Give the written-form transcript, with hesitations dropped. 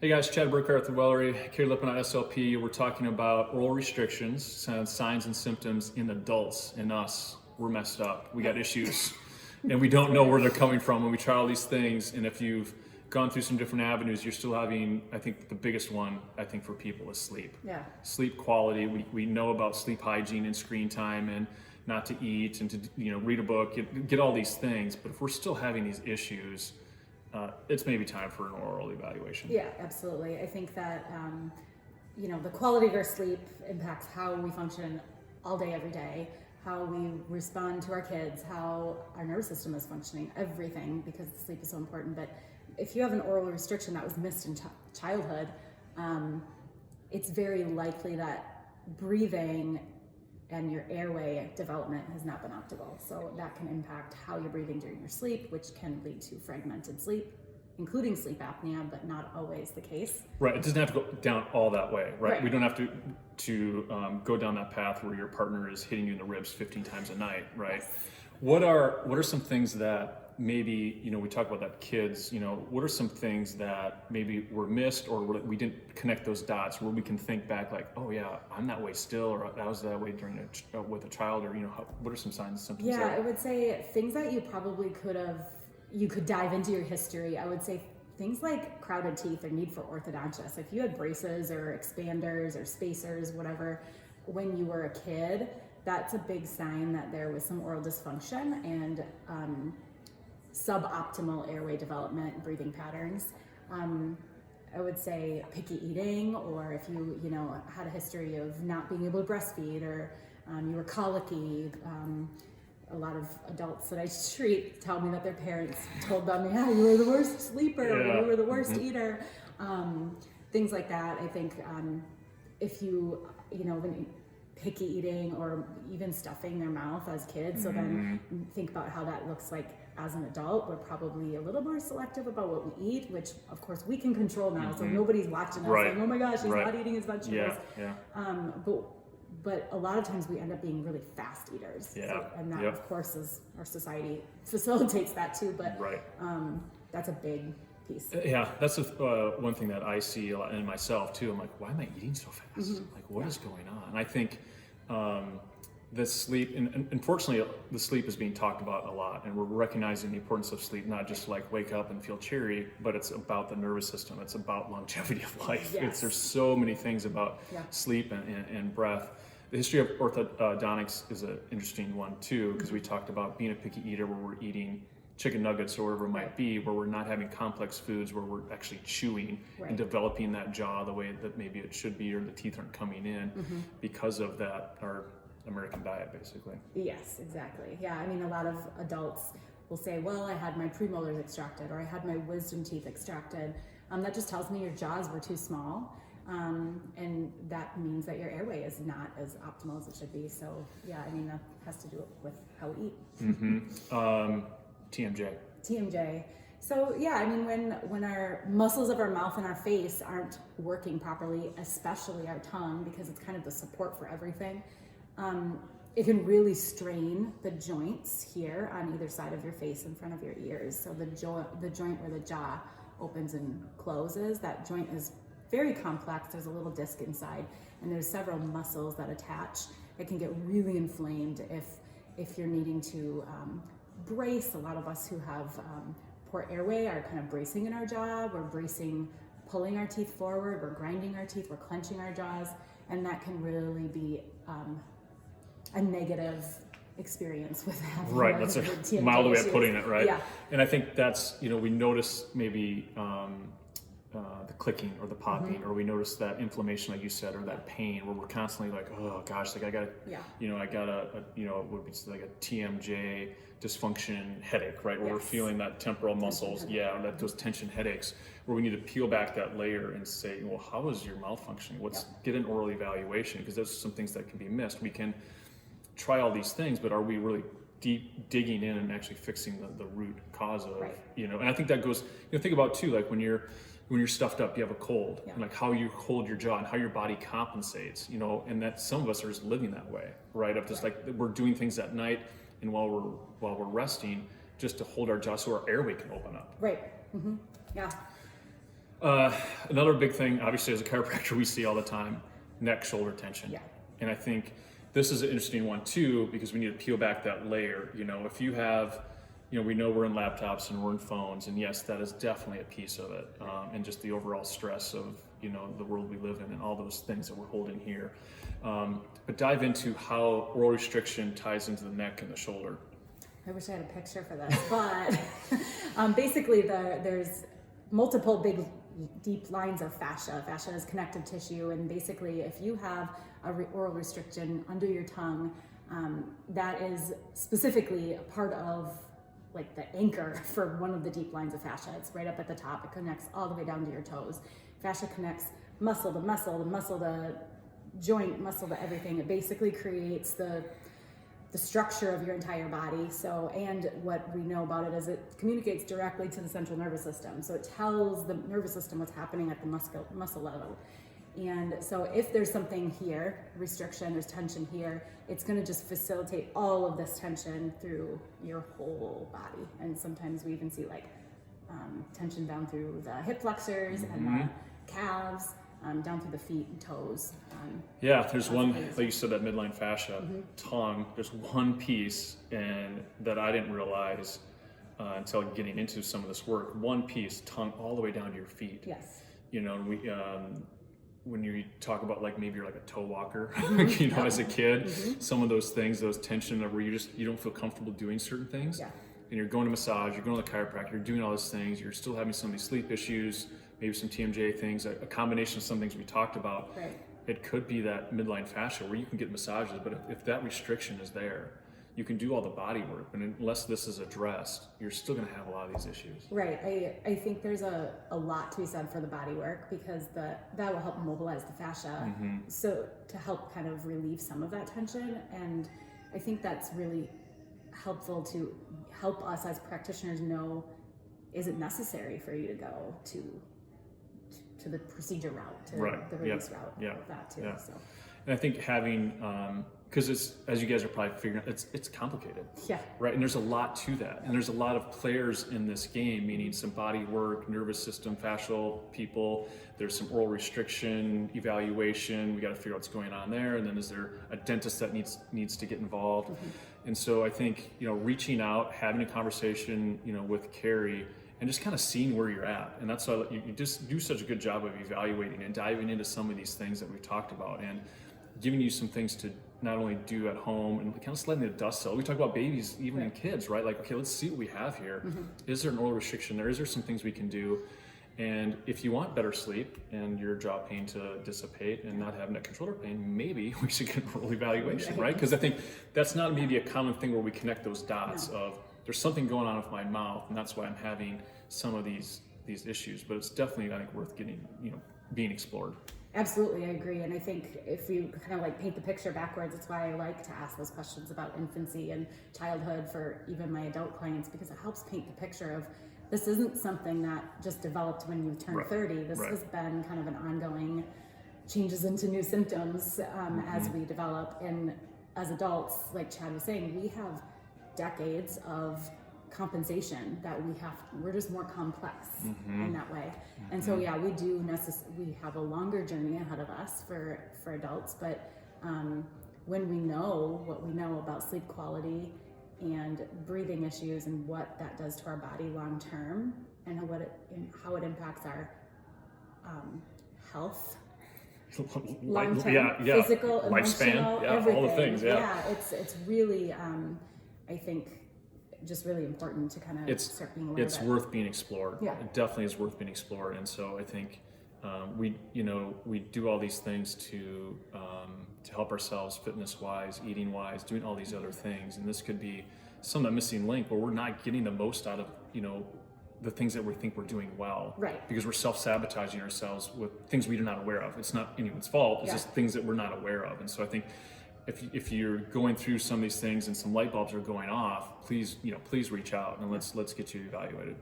Hey guys, Chad Burkhardt with Wellery, Carrie Lippin on SLP. We're talking about oral restrictions, signs and symptoms in adults. In us, we're messed up. We got issues, and we don't know where they're coming from when we try all these things. And if you've gone through some different avenues, you're still having, I think the biggest one, I think for people is sleep. Yeah. Sleep quality. We know about sleep hygiene and screen time and not to eat and to read a book, get all these things. But if we're still having these issues, it's maybe time for an oral evaluation. Yeah, absolutely. I think that, the quality of our sleep impacts how we function all day, every day, how we respond to our kids, how our nervous system is functioning, everything, because sleep is so important. But if you have an oral restriction that was missed in childhood, it's very likely that breathing and your airway development has not been optimal. So that can impact how you're breathing during your sleep, which can lead to fragmented sleep, including sleep apnea, but not always the case. Right, it doesn't have to go down all that way, right? We don't have to go down that path where your partner is hitting you in the ribs 15 times a night, right? Yes. What are some things that maybe, we talk about that kids, what are some things that maybe were missed or we didn't connect those dots where we can think back like, oh yeah, I'm that way still, or I was that way during with a child, or, what are some signs and symptoms? Yeah, there? I would say things that you probably you could dive into your history. I would say things like crowded teeth or need for orthodontia. So if you had braces or expanders or spacers, whatever, when you were a kid, that's a big sign that there was some oral dysfunction and suboptimal airway development, breathing patterns. I would say picky eating, or if you had a history of not being able to breastfeed, or you were colicky. A lot of adults that I treat tell me that their parents told them, yeah, you were the worst sleeper, or you were the worst eater. Things like that. I think if when picky eating or even stuffing their mouth as kids, so then think about how that looks like as an adult. We're probably a little more selective about what we eat, which of course we can control now, so nobody's watching us saying, oh my gosh, he's not eating his vegetables. But a lot of times we end up being really fast eaters. Yeah. So, and that of course is our society facilitates that too, but that's a big piece. Yeah, that's one thing that I see a lot in myself too. I'm like, why am I eating so fast? Like, what is going on? And I think the sleep, and unfortunately, the sleep is being talked about a lot, and we're recognizing the importance of sleep, not just like wake up and feel cheery, but it's about the nervous system. It's about longevity of life. Yes. There's so many things about sleep and breath. The history of orthodontics is an interesting one too, because we talked about being a picky eater where we're eating chicken nuggets or whatever it might be, where we're not having complex foods, where we're actually chewing and developing that jaw the way that maybe it should be, or the teeth aren't coming in because of that, our American diet, basically. Yes, exactly. Yeah, I mean, a lot of adults will say, well, I had my premolars extracted, or I had my wisdom teeth extracted. That just tells me your jaws were too small. And that means that your airway is not as optimal as it should be. So yeah, I mean, that has to do with how we eat. TMJ. So yeah, I mean, when our muscles of our mouth and our face aren't working properly, especially our tongue, because it's kind of the support for everything, it can really strain the joints here on either side of your face in front of your ears. So the joint where the jaw opens and closes, that joint is very complex. There's a little disc inside, and there's several muscles that attach. It can get really inflamed if you're needing to brace. A lot of us who have poor airway are kind of bracing in our jaw. We're bracing, pulling our teeth forward. We're grinding our teeth. We're clenching our jaws, and that can really be a negative experience with having that's a mild way of putting it, right? Yeah. And I think that's, we notice maybe the clicking or the popping, or we notice that inflammation, like you said, or that pain, where we're constantly like, oh gosh, like I got what would be like a TMJ dysfunction headache, right? Where we're feeling that temporal muscles, or that those tension headaches, where we need to peel back that layer and say, well, how is your mouth functioning? Get an oral evaluation, because those are some things that can be missed. We can try all these things, but are we really deep digging in and actually fixing the root cause of, and I think that goes, think about too, like when you're stuffed up, you have a cold, and like how you hold your jaw and how your body compensates, and that some of us are just living that way, right? Of just like we're doing things at night, and while we're resting, just to hold our jaw so our airway can open up. Right. Yeah. Another big thing, obviously, as a chiropractor, we see all the time, neck, shoulder tension. Yeah. And I think this is an interesting one too, because we need to peel back that layer. If you have, we know we're in laptops and we're in phones, and yes, that is definitely a piece of it. And just the overall stress of, the world we live in and all those things that we're holding here. But dive into how oral restriction ties into the neck and the shoulder. I wish I had a picture for this, but basically there's multiple big deep lines of fascia. Fascia is connective tissue, and basically if you have oral restriction under your tongue, that is specifically a part of like the anchor for one of the deep lines of fascia. It's right up at the top. It connects all the way down to your toes. Fascia connects muscle to muscle, the muscle to joint, muscle to everything. It basically creates the structure of your entire body. So, and what we know about it is it communicates directly to the central nervous system. So it tells the nervous system what's happening at the muscle level. And so if there's something here, restriction, there's tension here, it's going to just facilitate all of this tension through your whole body. And sometimes we even see like tension down through the hip flexors and the calves, down through the feet and toes. Yeah, there's one, like you said, that midline fascia, tongue, there's one piece, and that I didn't realize until getting into some of this work, one piece, tongue all the way down to your feet. Yes. When you talk about like maybe you're like a toe walker, as a kid, some of those things, those tension of where you don't feel comfortable doing certain things. Yeah. And you're going to massage, you're going to the chiropractor, you're doing all those things, you're still having some of these sleep issues, maybe some TMJ things, a combination of some things we talked about. Right. It could be that midline fascia where you can get massages, but if that restriction is there, you can do all the body work, but unless this is addressed, you're still going to have a lot of these issues. Right. I think there's a lot to be said for the body work, because that will help mobilize the fascia, so to help kind of relieve some of that tension. And I think that's really helpful to help us as practitioners know, is it necessary for you to go to the procedure route, to the release route of that too. So. And I think having, because it's, as you guys are probably figuring out, it's complicated. Yeah. Right. And there's a lot to that. And there's a lot of players in this game, meaning some body work, nervous system, fascial people. There's some oral restriction, evaluation. We got to figure out what's going on there. And then is there a dentist that needs to get involved? And so I think, reaching out, having a conversation, with Carrie, and just kind of seeing where you're at. And that's why you just do such a good job of evaluating and diving into some of these things that we've talked about, and giving you some things to not only do at home and kind of letting the dust settle. We talk about babies, even in kids, right? Like, okay, let's see what we have here. Is there an oral restriction there? Is there some things we can do? And if you want better sleep and your jaw pain to dissipate and not have neck controller pain, maybe we should get an oral evaluation, right? Because I think that's not maybe a common thing where we connect those dots of there's something going on with my mouth, and that's why I'm having some of these issues. But it's definitely, I think, worth getting, being explored. Absolutely, I agree. And I think if you kind of like paint the picture backwards, it's why I like to ask those questions about infancy and childhood for even my adult clients, because it helps paint the picture of this isn't something that just developed when you turn 30. This has been kind of an ongoing changes into new symptoms as we develop. And as adults, like Chad was saying, we have decades of compensation that we're just more complex in that way. And so we have a longer journey ahead of us for adults, but when we know what we know about sleep quality and breathing issues and what that does to our body long term, and how it impacts our health long term, physical, lifespan, emotional, everything. All the things. It's really I think just really important to kind of start being aware of it. It's worth being explored. Yeah. It definitely is worth being explored. And so I think we do all these things to help ourselves fitness wise, eating wise, doing all these other things. And this could be some of the missing link where we're not getting the most out of, the things that we think we're doing well. Right. Because we're self-sabotaging ourselves with things we're not aware of. It's not anyone's fault. It's just things that we're not aware of. And so I think if you're going through some of these things and some light bulbs are going off, please reach out and let's get you evaluated.